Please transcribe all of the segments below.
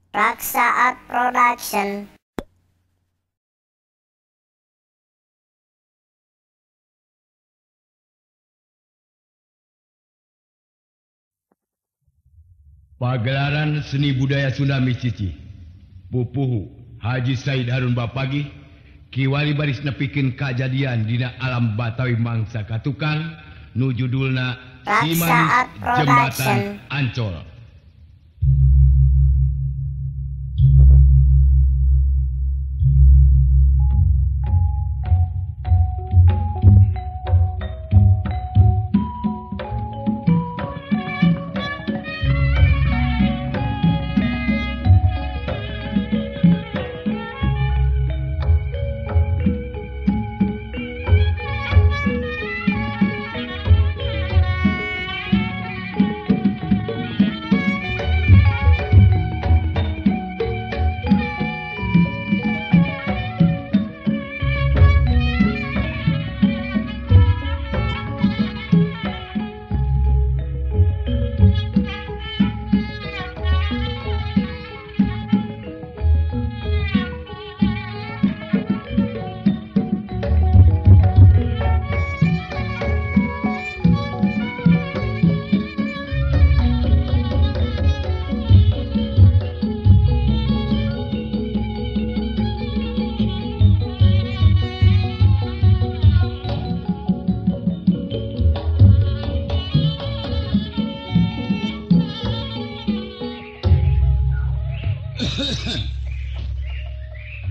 Raksa Art Production. Pagelaran Seni Budaya Sunda Micici Pupuhu Haji Said Harun Bapagi Kiwali baris nepikeun kajadian dina alam Batawi mangsa katukang nu judulna Raksa Art Production. Jembatan Ancol.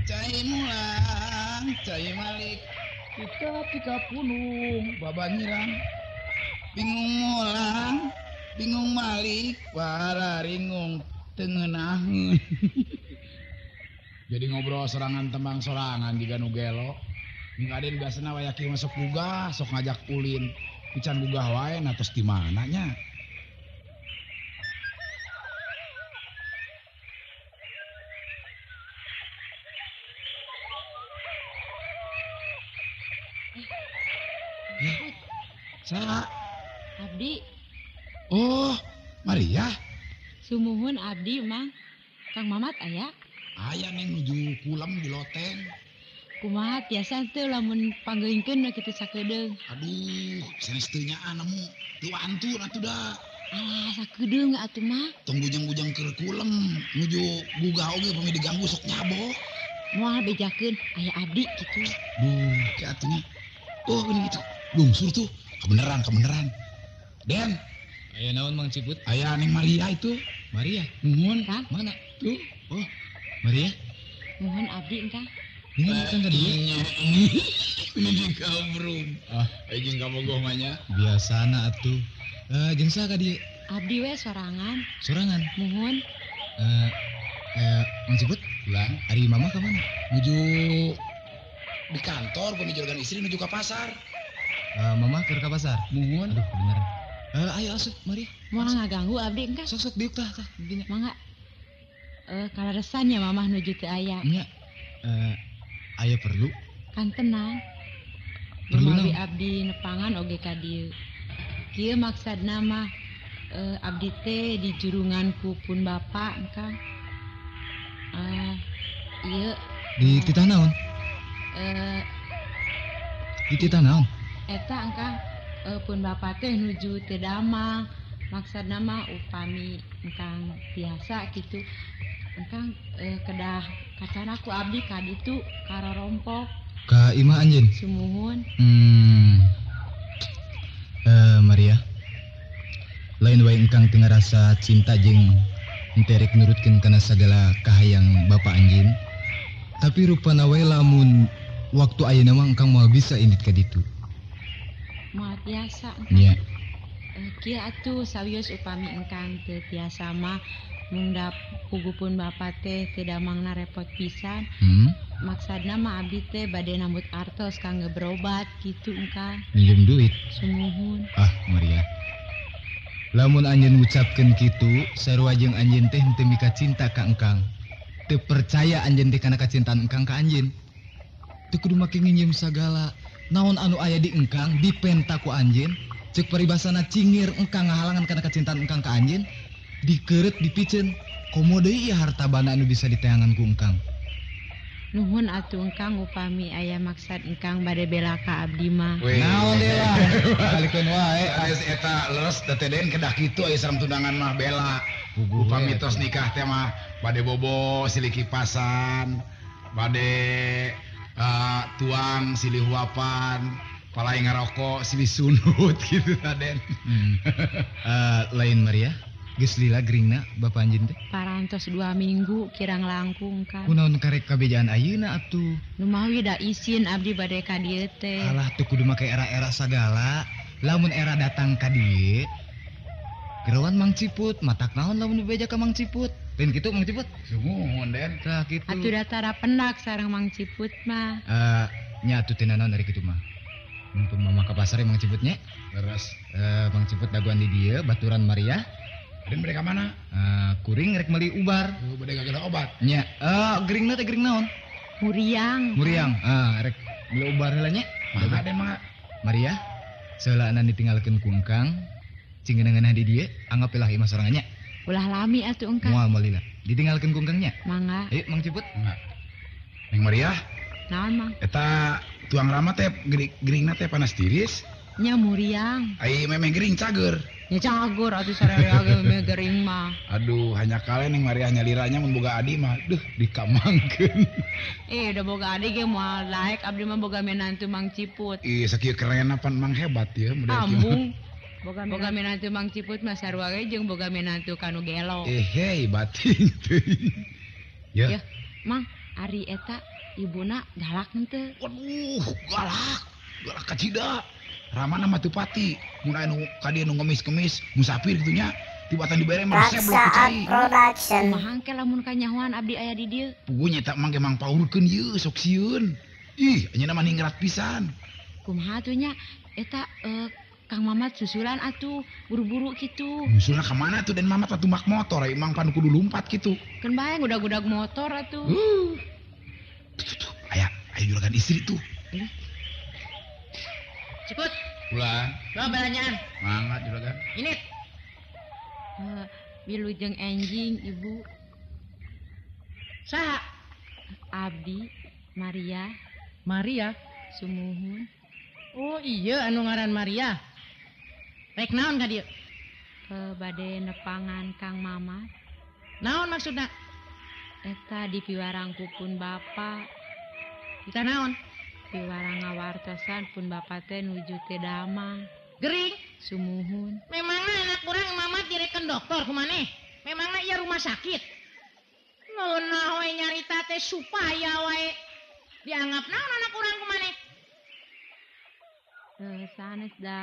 Cai mulang, cai malik, tika punung, babanyirang, bingung mulang, bingung malik, para ringung tengenaheun. Jadi ngobrol serangan tembang sorangan di Ganu Gelo. Ngaden biasana waya kieu masuk gugah, sok ngajak ulin. Pican gugah wae natos di mananya? Sa, Abdi, oh, Maria, sumuhun Abdi Mang. Kang Mamat aya? aya neng nuju pulang di loteng. Kumaha tiasa teu lamun panggeungkeun na kitu sakedeung. Aduh, senesteunya nemu teu antur atuh da. Alah sakedeung atuh mah. Tong bujang-bujang keur kulem nuju gugah oge pami diganggu sok nyabok. Moal bejakeun aya Abdi kitu. Duh, ke atunya. Oh, ini gitu. Lungsur tuh. Kebeneran. Den, Aya naon Mang Ciput? aya neng Maria itu. Maria. Nuhun. Kang, Mana? Tuh. Oh, Maria. mohon Abdi engkang. Ini bukan tadi. Ini di kabrung. Ejing kabogoh manya. Biasana atuh. Jeung saha ka dieu? Abdi we sorangan. Sorangan. Mohon. Mang Ciput, Ulang. ari mama ka mana? Nuju di kantor pemijorgan istri nuju ke pasar. Mama keur ka pasar. Nuhun. Aduh, bener. Ayo asup, Maria. Moal ngaganggu Abdi engkang. Sok diuk tah dinya. Mangga. Kalaresan ya mamah nuju teu aya. Nya. Aya perlu. Kan tenang. Perlu Menawi naon? Abdi nepangan oge ka dieu. Kieu maksudna mah Abdi teh di jurungan ku pun Bapak engkang. Ieu Di titah naon? Di titah naon? eta engkang pun Bapak teh nuju teu damang. Maksudna mah upami engkang biasa kitu. Engkang kedah kacana ku Abdi ka ditu karorompok Ka imah anjeun. sumuhun. Maria. Lain wae engkang teu ngarasa cinta jeung enterek nurutkeun kana sagala kahayang Bapak anjeun. Tapi rupana wae lamun waktu ayeuna mah engkang moal bisa indit ka ditu. Moal tiasa Nya. Kieu atuh sawios upami engkang teu tiasa mah mundap pugupun Bapak teh teu damangna repot pisan. Maksudna mah Abdi teh bade nambut artos kangge berobat kitu engkang. Minjem duit. Sumuhun. Maria. Lamun anjeun ngucapkeun kitu, sarua jeung anjeun teh henteu mika cinta ka engkang. Teu percaya anjeun teh kana kacintaan engkang ka anjeun. Teu kudu make nginjem sagala. Naon anu aya di engkang dipenta ku anjeun, ceuk paribasana cingir engkang ngahalangan kana kacintaan engkang ka anjeun, dikeureut dipiceun komo deui ieu hartabana anu bisa diteangan ku engkang. Nuhun atuh engkang upami aya maksad engkang bade bela ka abdi mah. Naon deui lah. Balikeun wae. Ales eta leres teteden kedah kitu aya sareng tunangan mah bela. Upami tos nikah teh mah bade bobo silih kipasan, bade tuang silih huapan, palai ngarokok silih sunut gitu Raden. Lain Maria. Geus lila gringna Bapak anjeun teh. Parantos 2 minggu kirang langkung kan. Kunaon karek kabejaan ayeuna atuh. Numawi da izin abdi bade ka dieu teh. Alah teu kudu make era-era sagala. Lamun era datang ka dieu, gerawan Mang Ciput, matak naon lamun bebeja ka Mang Ciput. Lain kitu Mang Ciput. Sumuhun Den. Tah kitu. Atuh datara pendak sareng Mang Ciput mah. Nya atuh teh naon dari kitu mah. Mumpung mama ka pasar Mang Ciput nya. Leres. Mang Ciput daguan di dieu baturan Maria. Den mereka mana? Kuring rek meuli ubar. Bade gagana obat. Nya, gering teh gering naon? Muriang. Muriang. Rek meuli ubar heula nya. Mangga Den mangga. Maria, seulana ditinggalkeun ku engkang, cingeunangan di dieu, anggapelah ieu mah sorangan nya. Ulah lami atuh engkang. Moal malila. Ditinggalkeun ku engkang nya. Mangga. Ayo Mang Ciput. Neng Maria, Naon Mang? eta tuang rama teh geringna teh panas tiris. Nya muriang. Ai memeh gering cager. Nya cagur atuh sararea ge gering mah. Aduh, hanya kali Neng Maria nyaliranya mun boga adi mah, duh dikamangkeun. Da boga ade ge moal laek abdi mah boga menantu Mang Ciput. Ih, sakieu keren apa Mang hebat ya model kieu. Ambung. Boga menantu Mang Ciput mah sarua ge jeung boga menantu kanu gelo. Hei, bating teuing. Ya. Ya, Mang, ari eta ibuna galak henteu. Waduh, galak kacida. Ramana mah teu pati. Mun aya nu kadieu nu ngemis-ngemis, musafir gitu nya. Tibatan dibere mah seblok Raksa cai. Production. Kumaha engke lamun kanyahoan abdi aya di dieu? Pugunya tak mangke mang paurkeun ieu sok sieun. Ih, anya mah ningrat pisan. Kumaha atuh nya? Eta Kang Mamat susulan atuh buru-buru kitu. Nyusulna ka mana tuh dan Mamat atuh mak motor, emang pan kudu lumpat gitu. Kan bae ngudag-ngudag motor atuh. Tuh. Aya juragan istri tuh. Ciput, Pulang. bawa belanjaan. Mangga juragan. Ini. Wilujeng enjing ibu. Saha? Abdi, Maria. Maria? Sumuhun. Oh iya anu ngaran Maria. Rek naon ka dieu? Bade nepangan Kang Mamat. Naon maksudna? Eta di piwarang kupun bapa. Kita naon? Piwarang ngawartosan pun bapa teh nuju teh damang. Gering. Sumuhun. Memangna anak urang Mamat direken dokter kumaneh? Memangna ieu rumah sakit? Ngeunah we nyarita teh supaya wae dianggap naon anak urang kumaneh? Sanes da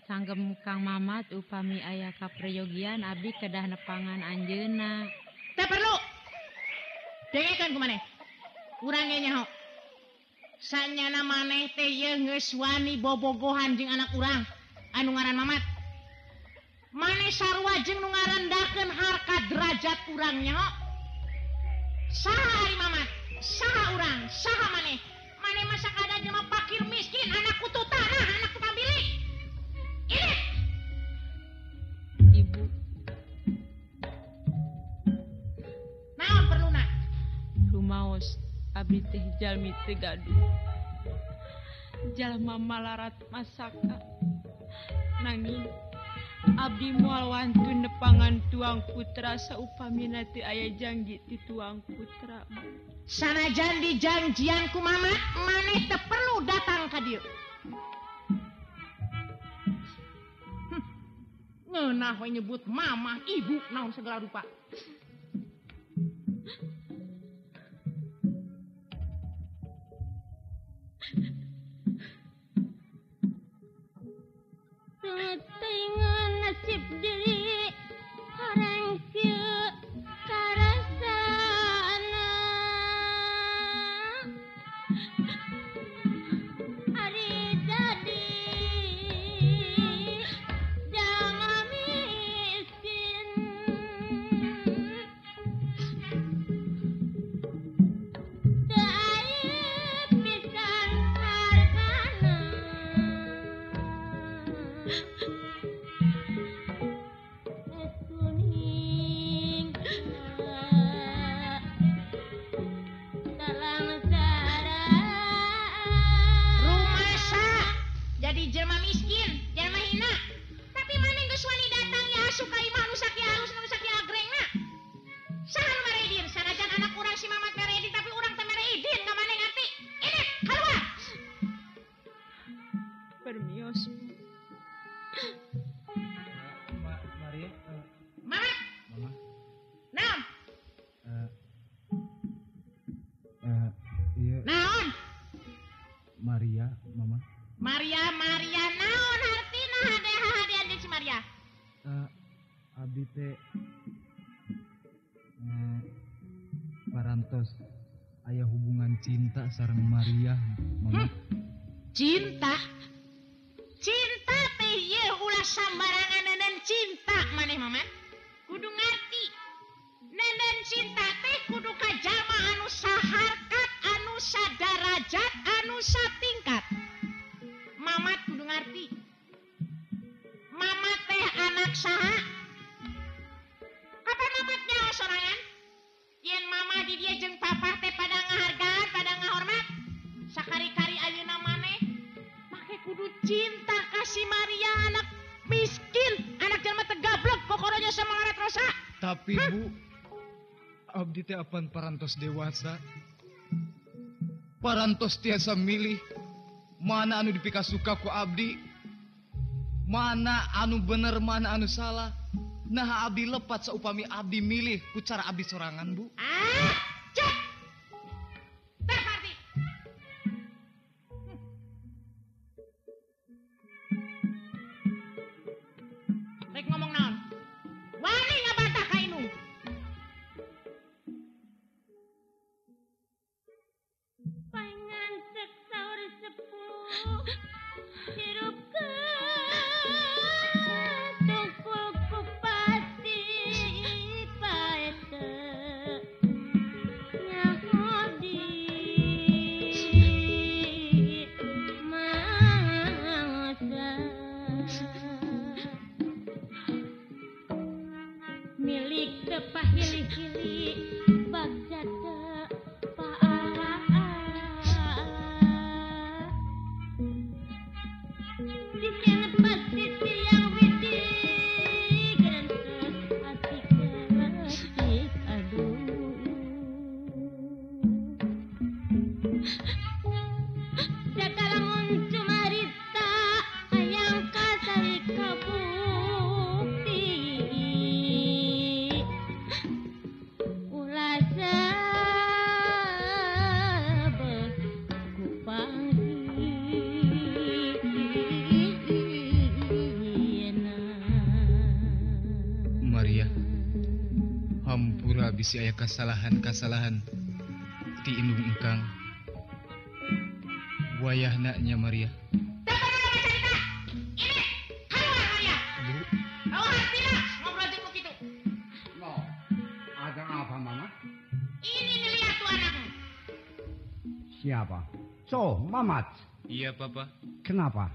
sanggem Kang Mamat upami aya kaprayogian abdi kedah nepangan anjeunna. Teu perlu. Dengekeun kumaneh. Urang ge nyaho. Sanyana maneh teh ieu geus wani bobogohan jeung anak urang anu ngaran Mamat. Maneh sarua jeung nu ngarendakeun harkat derajat urang nyaho. Saha ari Mamat? Saha urang? Saha maneh? Maneh mah sakada jelema fakir miskin, anak kutu tanah, anak tukang bilik. Ini. Ibu. Naon perluna? Rumaos abdi teh jalmi teu gaduh. Jalma malarat masaka. Nanging abdi moal wantun nepangan tuang putra saupamina teu aya janji ti tuang putra. Sanajan di janjian ku Mamat, maneh teu perlu datang ka dieu. Ngeunah we nyebut mamah, ibu, naon segala rupa. Teuing nasib diri harang kieu karasana. Ari jadi jangan miskin. Teu aya pisan hargana. Iya. Mamat. Mama. Naon? Iya. Naon? Maria, Mama. Maria naon artina hade si Maria? Abdi teh parantos aya hubungan cinta sareng Maria, Mama. Cinta? Cinta teh ieu ulah sambarangan nenen cinta maneh Mamat. Kudu ngarti. Nenen cinta teh kudu ka jalma anu saharkat, anu sadarajat, anu satingkat. Mamat kudu ngarti. Mamat teh anak saha? Kapan Mamat nyaho sorangan? Yen mama di dia jeung papa teh pada ngahargaan, pada ngahormat. Sakari-kari ayeuna maneh make kudu cinta kasih Maria anak miskin, anak jalma teh gablek kokoronya sama ngaret rosa. Tapi Bu, abdi teh apan parantos dewasa. Parantos tiasa milih mana anu dipika suka ku abdi. Mana anu bener, mana anu salah. Nah abdi lepat saupami abdi milih ku cara abdi sorangan, Bu. Cek. Teh Parti. Rek ngomong naon? Wani ngabantah ka Inung. Pangan cek saur sepuh hirup ke tukul kupati paete nyahodi mangsa milik tepahili-hili bagjat Maria, hampura bisi aya kasalahan-kasalahan ti indung engkang. Wayahna nya Maria. Bu, Ngobrol jeung kitu. No, ada apa Mama? Ini nih lihat tuh anakmu. Siapa? So, Mamat. iya Papa. Kenapa?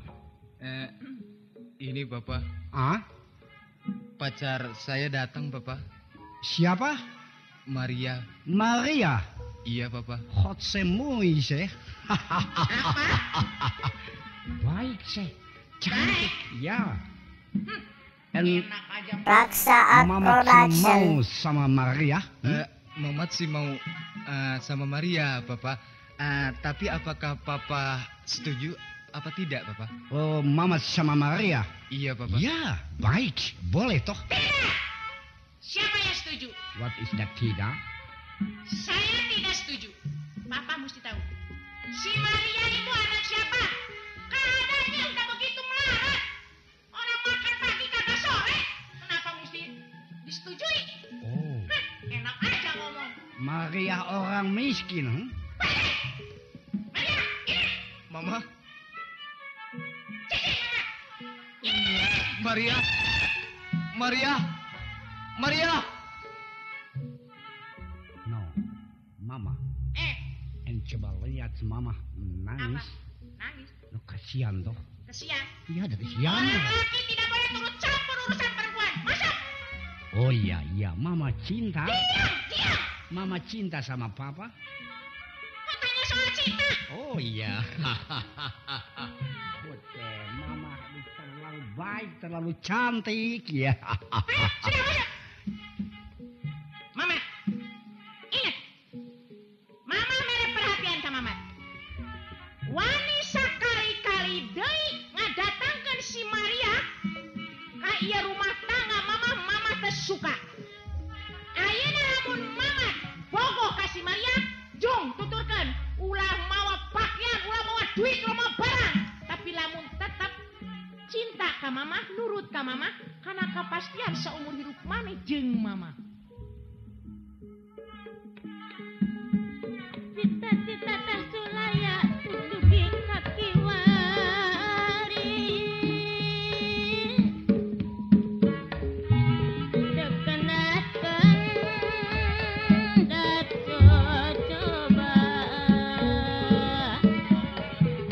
Ini Papa, Ah? pacar saya datang Papa. Siapa? Maria. Maria. Iya Papa. Hot semui sih. Baik sih. Cantik. Ya. And Enak aja. Raksa Art Mamat Production. mau sama Maria? Mamat sih mau sama Maria Papa. Tapi apakah Papa setuju apa tidak Papa? Oh, Mamat sama Maria? Iya Papa. Ya, baik. Boleh toh. Siapa yang setuju? What is that tidak? Saya tidak setuju. Papa mesti tahu. Si Maria itu anak siapa? Keadaannya udah begitu melarat. Orang makan pagi kagak sore. Kenapa mesti disetujui? Oh, Enak aja ngomong. Maria orang miskin. Maria, ini. Mama. Maria. Maria. Maria. No, Mama. And coba lihat Mama nangis. Nangis. Lo kasihan toh. Kesian. Iya, ada Orang kasihan. laki tidak boleh turut campur urusan perempuan. Masuk. Oh iya, Mama cinta. Diam. Mama cinta sama Papa. Katanya soal cinta. Oh iya. Oke, Mama terlalu baik, terlalu cantik. Ya. Sudah masuk. Mamat, ingat. Mama mere perhatian sama Mamat. Wani sakali-kali deui ngadatangkeun si Maria ka ieu rumah tangga Mama suka. Ayeuna lamun mamat bogoh ka si Maria, jong tuturkeun ulah mawa pakaian, ulah mawa duit, ulah mawa barang. Tapi lamun tetap cinta ka mama, nurut ka mama, kana kepastian seumur hidup maneh jeung mama. Cita-cita teh sulaya tutupi kaki wari. Dekenakeun dato coba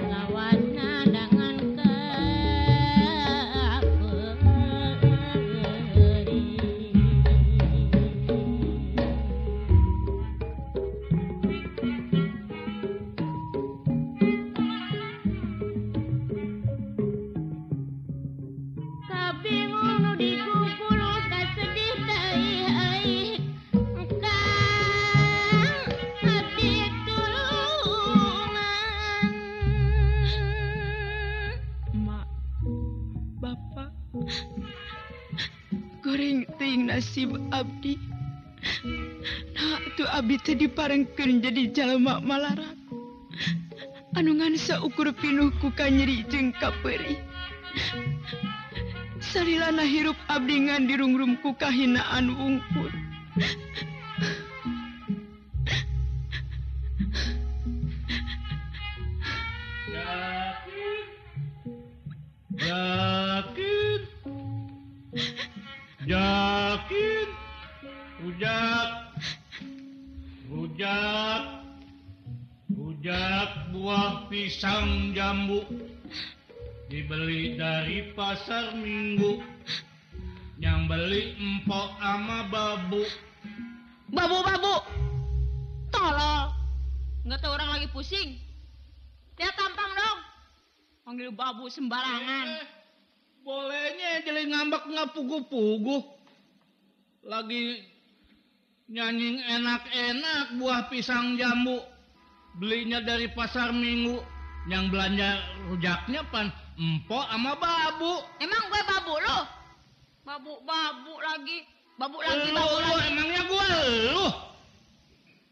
lawasna dengan kabingung nu digugulu kasedih teuing aing engkang abdi tulungan. Mak, Bapak, goreng ting nasib abdi. Nah, tu abdi teh diparengkeun jadi jalma malarat. Anu ngansa ukur pinuh ku kanyeri jeung kapeurih. Salilana hirup abdi ngan dirungrum ku kahinaan wungkul. Yakin, yakin, rujak, rujak, rujak buah pisang jambu dibeli dari pasar Minggu, yang beli empok ama babu. Babu, tolol. Nggak tahu orang lagi pusing. Dia tampang dong. Panggil babu sembarangan. Bolehnya jadi ngambek ngapugu-pugu. Lagi nyanyi enak-enak buah pisang jambu. Belinya dari pasar Minggu. Yang belanja rujaknya pan empok sama babu. Emang gue babu lo? Babu lagi. Babu lagi. Emangnya gue lu?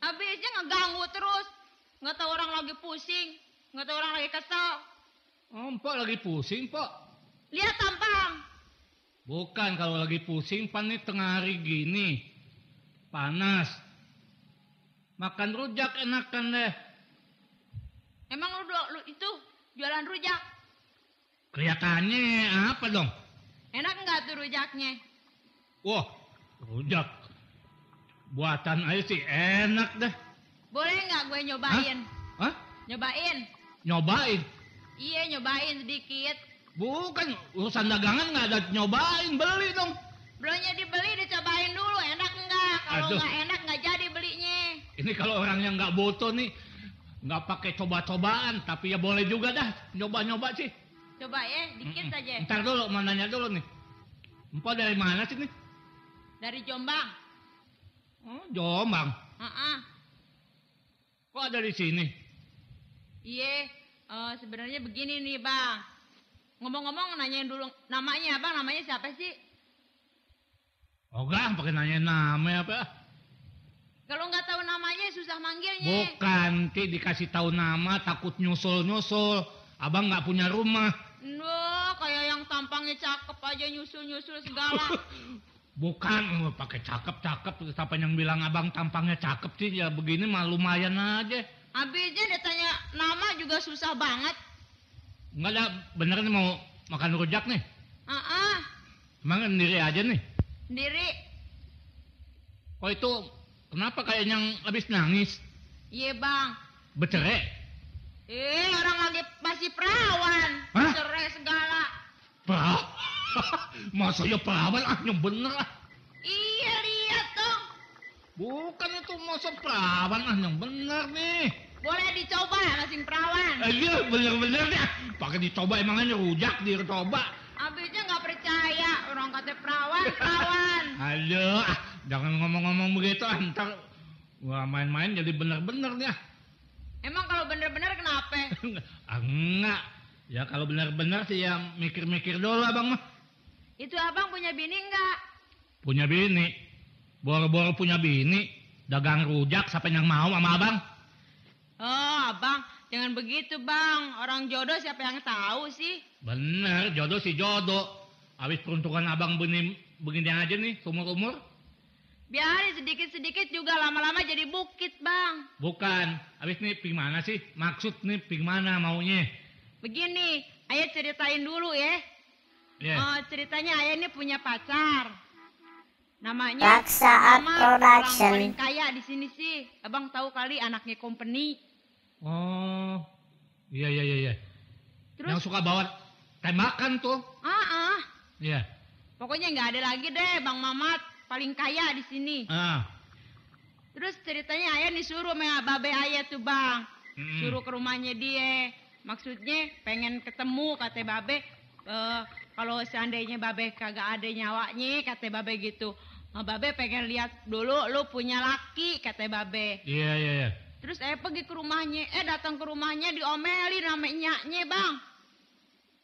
Habis aja ngeganggu terus. Nggak tahu orang lagi pusing. Nggak tahu orang lagi kesel. Empok lagi pusing, Pok. Lihat tampang. Bukan, kalau lagi pusing pan nih tengah hari gini. Panas. Makan rujak enakan deh. Emang lu itu jualan rujak? Kelihatannya apa dong? Enak nggak tuh rujaknya? Wah, rujak. Buatan aja sih enak deh. Boleh nggak gue nyobain? Hah? Nyobain? Nyobain? Iya, nyobain sedikit. Bukan, urusan dagangan nggak ada nyobain, beli dong. Belumnya dibeli, dicobain dulu. Enak nggak? Kalau nggak enak nggak jadi belinya. Ini kalau orang yang nggak butuh nih, nggak pakai coba-cobaan, tapi ya boleh juga dah nyoba-nyoba sih. Coba ya, dikit aja. Ntar dulu, mau nanya dulu nih. Empok dari mana sih nih? Dari Jombang. Oh, Jombang. Kok ada di sini? Iya, sebenarnya begini nih bang. Ngomong-ngomong nanyain dulu namanya bang, namanya siapa sih? Oh gak, pakai nanya nama apa? Kalau nggak tahu namanya susah manggilnya. Bukan, Ti dikasih tahu nama takut nyusul-nyusul. Abang nggak punya rumah. Duh, kayak yang tampangnya cakep aja nyusul-nyusul segala. Bukan, pakai cakep-cakep. Siapa yang bilang abang tampangnya cakep sih? Ya begini mah lumayan aja. Habisnya dia tanya nama juga susah banget. Enggak ada, bener nih mau makan rujak nih? Emang sendiri aja nih? Sendiri. Kok itu, kenapa kayak yang habis nangis? Iya bang. Bercerai? Orang lagi masih perawan. Hah? Cerai segala. Masa ya perawan? Yang bener ah. Iya, lihat dong. Bukan itu masa perawan yang bener nih. Boleh dicoba masing perawan. Iya bener-bener nih. Pakai dicoba emangnya rujak dicoba. Abisnya nggak percaya orang kata perawan. Aduh, jangan ngomong-ngomong begitu. Ntar gua main-main jadi bener-bener nih. Emang kalau bener-bener kenapa? Enggak. Ya kalau bener-bener sih ya mikir-mikir dulu abang mah. Itu abang punya bini nggak? Punya bini. Boro-boro punya bini. Dagang rujak siapa yang mau sama abang? Oh, abang, jangan begitu, Bang. Orang jodoh siapa yang tahu sih? Bener, jodoh sih jodoh. Habis peruntukan abang begini aja nih, umur-umur. Biarin sedikit-sedikit juga lama-lama jadi bukit, Bang. Bukan, habis nih ping mana sih? Maksud nih ping mana maunya? Begini, ayah ceritain dulu ya. Yeah. Ceritanya ayah ini punya pacar. Namanya Raksa Art Mamat, Production. orang paling kaya di sini sih. Abang tahu kali anaknya company. Oh, iya. Terus? Yang suka bawa tembakan tuh. Iya. Pokoknya nggak ada lagi deh, Bang Mamat paling kaya di sini. Terus ceritanya ayah disuruh sama babe ayah tuh, Bang. Suruh ke rumahnya dia. Maksudnya pengen ketemu kata babe. Kalau seandainya babe kagak ada nyawanya kata babe gitu. Babe pengen lihat dulu lu punya laki kata babe. Iya. Terus ayah pergi ke rumahnya. Datang ke rumahnya diomelin sama nyaknya, Bang.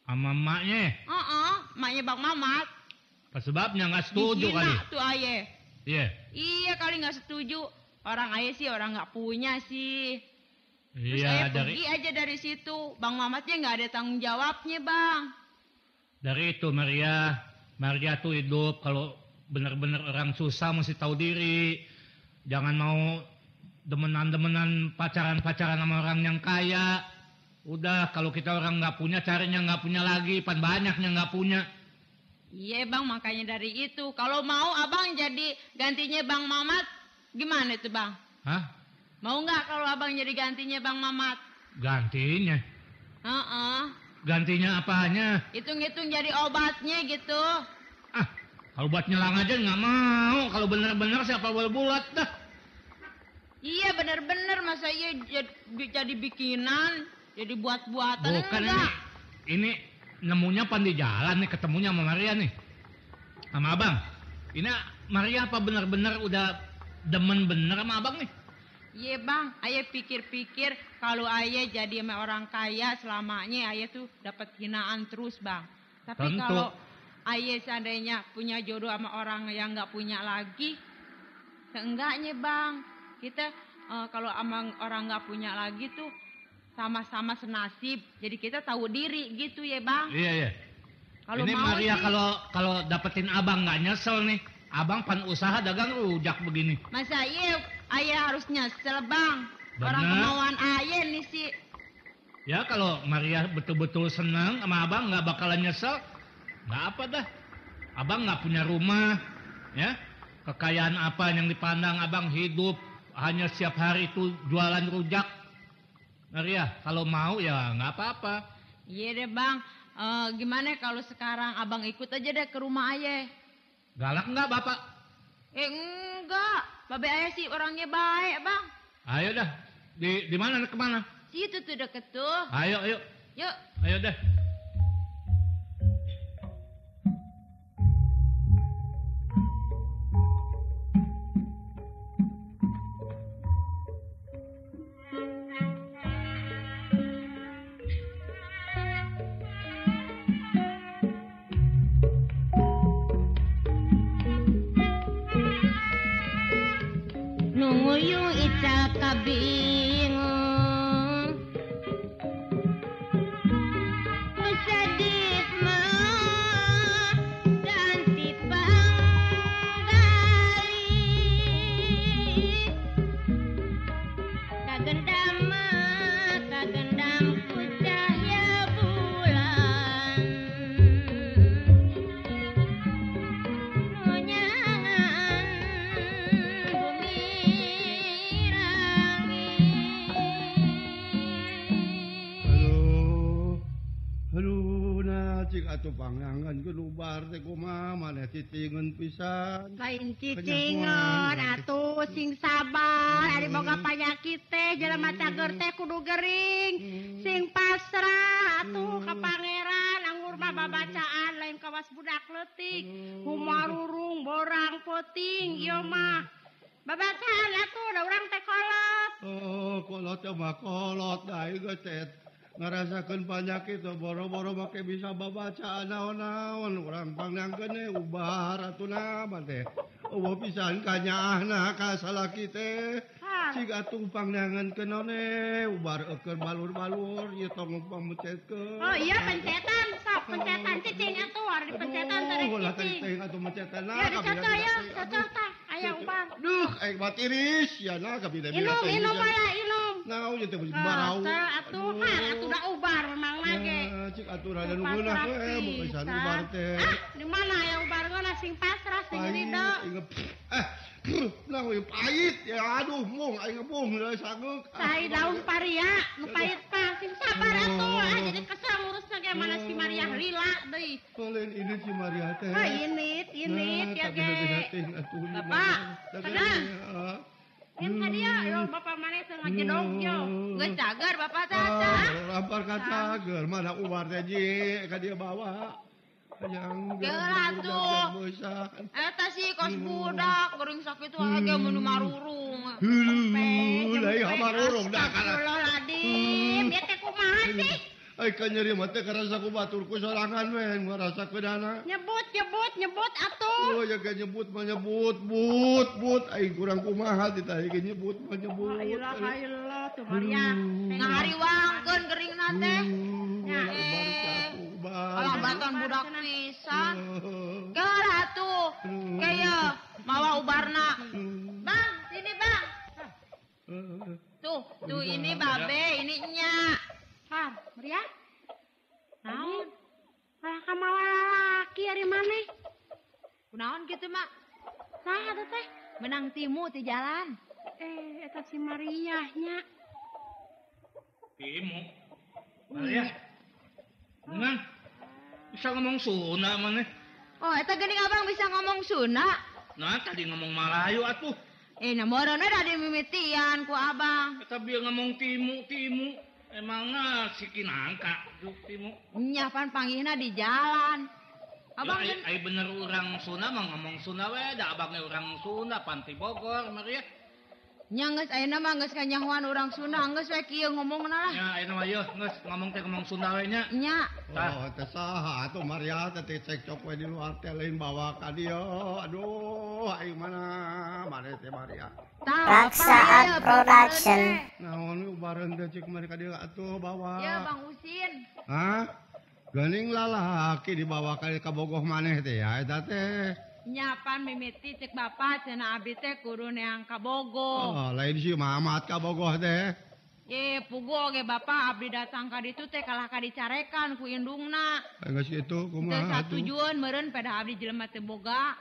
Sama emaknya. Emaknya Bang Mamat. Apa sebabnya nggak setuju kali? Dihina tuh ayah. Iya. Iya kali nggak setuju. Orang ayah sih orang nggak punya sih. Terus Iya, ayah pergi aja dari situ. Bang Mamatnya nggak ada tanggung jawabnya, Bang. Dari itu Maria tuh hidup kalau benar-benar orang susah mesti tahu diri. Jangan mau demenan-demenan pacaran-pacaran sama orang yang kaya. Udah kalau kita orang nggak punya carinya nggak punya lagi, pan banyaknya nggak punya. Iya, Bang, makanya dari itu. Kalau mau abang jadi gantinya Bang Mamat, gimana itu, Bang? Hah? Mau nggak kalau abang jadi gantinya Bang Mamat? Gantinya? Gantinya apanya? Hitung-hitung jadi obatnya gitu. Kalau buat nyelang aja nggak mau. Kalau bener-bener siapa boleh bulat dah. Iya bener-bener, masa iya jadi bikinan, jadi buat-buatan. Bukan enggak. Ini nemunya pan di jalan nih, ketemunya sama Maria nih. Sama abang. Ini Maria apa bener-bener udah demen bener sama abang nih? Iya, Bang, ayah pikir-pikir kalau ayah jadi sama orang kaya selamanya ayah tuh dapat hinaan terus, Bang. Tapi Tentu. kalau ayah seandainya punya jodoh sama orang yang nggak punya lagi, seenggaknya, Bang, kita kalau sama orang nggak punya lagi tuh sama-sama senasib. Jadi kita tahu diri gitu ya, Bang. Iya. Kalau Ini mau Maria sih, kalau dapetin abang nggak nyesel nih. Abang pan usaha dagang rujak begini. masa iya ayah harus nyesel, Bang. Orang Bener. kemauan ayah nih sih. Ya kalau Maria betul-betul senang sama abang nggak bakalan nyesel. Nggak apa dah. Abang nggak punya rumah, ya. Kekayaan apa yang dipandang abang hidup hanya setiap hari itu jualan rujak. Maria, kalau mau ya nggak apa-apa. Iya deh, Bang. Gimana kalau sekarang abang ikut aja deh ke rumah ayah? Galak nggak bapak? Enggak. Babe ayah sih orangnya baik, Bang. Ayo dah. Di mana kemana? Situ tuh deket tuh. Ayo. Yuk. Ayo deh. Nunguyung ical kabing sedih mah dan tipanggali kagendam ku cahya bulan nonyangan bumi Aduh, nah cik atuh pangangan gelubar teh kumaha maneh cicingeun pisan. Lain cicingan atuh sing sabar ari boga panyakit teh jelema cager teh kudu gering sing pasrah atuh ka pangeran anggur mah babacaan lain kawas budak leutik humarurung borang poting ieu mah babacaan atuh da urang teh kolot. Oh, kolot teh mah kolot da ieu geus ngarasakeun panyakit boro-boro make bisa babaca naon-naon urang pangnangkeun ubar atuna teh. Eueuh pisan kanyaahna ka salaki teh. Cik atuh pangnangan kenone ubar eukeur balur-balur ieu tong pamecetkeun. Oh iya pencetan, sok pencetan cicing atuh ada dipencetan terus Ulah cicing. teh atuh mencetan Ya dicocok ya, cocok tah. Aya ubar. Duh, aing mah tiris ya nah kabida-bida teh. Inum aya inum. Naon ieu teh barau. Atuh atuh da ubar memang mage. Cik atuh rada nu geunah we bukan ubar teh. Di mana ya ubar geunah sing pasrah sing ridho. Lah we pahit ya aduh mung aing mung sanggeuk. Cai daun paria nu pahit mah sing sabar atuh jadi kesel ngurusna ge mana si Maria lila deui. Lain ini si Maria teh. Init ya ge. Bapak, tenang. Ka dia yo bapak maneh teu ngajedog yo. Geus cager bapak teh. Lampar ka cager mana ubar teh ji ka dia bawa. Yang atuh. Eta sih kos budak geuring sakitu aja mun marurung. Lai marurung dah kana. Astagfirullahaladzim, ieu teh kumaha sih? Ai ka nyeri mah teh karasa ku baturku sorangan we ngarasa keudana. Nyebut atuh. Oh ya ge nyebut mah nyebut but ai kurang kumaha ditah ge nyebut mah nyebut. Ilah tuh Maria. Ngahariwangkeun geuringna teh. Nya alah baton budak pisan. Geul atuh. Kaya mawa ubarna. Bang, sini Bang. Tuh ini babe, ini nya. Har, Maria. Naon? Kalah ka mawa laki ari maneh. Kunaon kitu mak? Saha eta teh? Menang timu ti jalan. Eta si Maria nya. Timu. Maria. Menang. Bisa ngomong Sunda maneh. Oh, eta geuning abang bisa ngomong Sunda. Nah, tadi ngomong Malayu atuh. Namorona da dimimitian ku abang. Eta bieu ngomong timu. Emangna si kinangka juk timu. Nya pan panggihna di jalan. Abang ya, ai bener urang Sunda mah ngomong Sunda we, da abangnya urang Sunda Panti Bogor Maria. Nya geus ayeuna mah geus kanyahoan urang Sunda geus we kieu ngomongna lah. Ya ayeuna mah yeuh geus ngomong teh ngomong Sunda we nya. Nya. Oh, teh saha atuh Maria teh cekcok we di luar teh lain bawa ka dieu. Aduh, aing mana teh Maria. Raksaat Production. Naon ubareun teh cik mari ka dieu atuh bawa. Ya Bang Usin. Hah? Geuning lalaki dibawa ka bogoh maneh teh ya eta teh. Nyapan mimiti cek bapak cenah abdi teh kudu neang ka Bogor. Oh, lain si Mamat ka bogoh teh. Pugo ge bapak abdi datang ka ditu teh kalah ka dicarekan ku indungna. Geus kitu Teu kumaha atuh? satujuan meureun pada abdi jelema teu boga.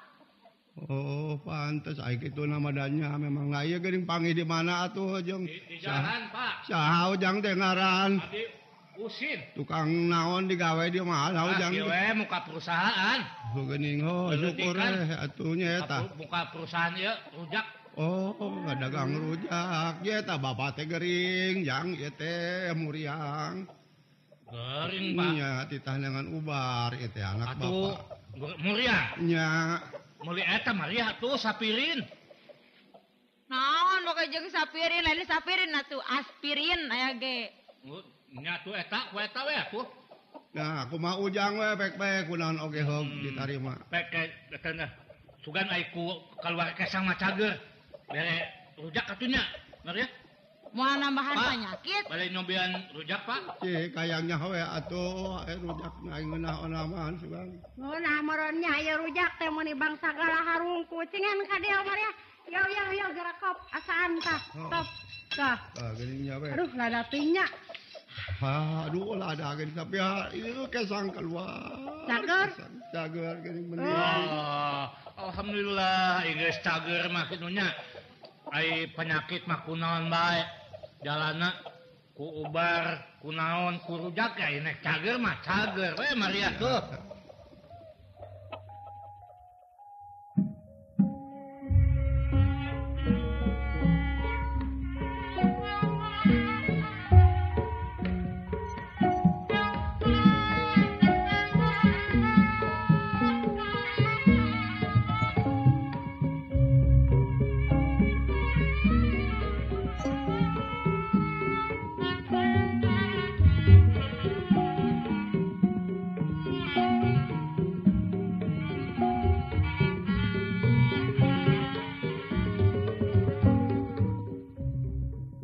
Oh, pantes ai kitu namadanya memang lah ieu geuning panggih di mana atuh jeung Di jalan, Pak. saha ujang teh ngaran? Abdi Usin. Tukang naon digawe dia mah ujang. Ieu we muka perusahaan. Geuning syukur atuh nya eta. Muka perusahaan ieu rujak. Oh, ngadagang rujak. Ye eta bapak teh geuring, jang ieu teh muriang. Geuring, Pak. Nya titah dengan ubar ieu teh anak Atuh bapak. Muria. Nya Meuli eta Maria tuh sapirin. Naon boga jeung sapirin lain sapirin atuh aspirin aya ge. Nya tuh eta we atuh. nah kumaha ujang we pek-pek kunaon oge hog ditarima. Pek eta sugan ai ku keluar kesang mah cager. Bere rujak atunya, Maria. Moal nambahan penyakit. Bale nyobian rujak, Pak. Cik kayangnya we atuh rujak aing ngeunah onaman sugan. Oh nah meronnya aya rujak teh mun bang sagala harung kucingan ka dieu Maria. Yo gerak kop asaan tah. Top. Tah. Geuning nya we. Aduh lada tingnya. Aduh lah ada geuning tapi ieu kesang keluar. Cager geuning bener. Oh, alhamdulillah geus cager mah kinunya. Ai penyakit mah kunaon bae. Jalana ku ubar, kunaon, ku rujak ya nek cager mah cager we Maria tuh.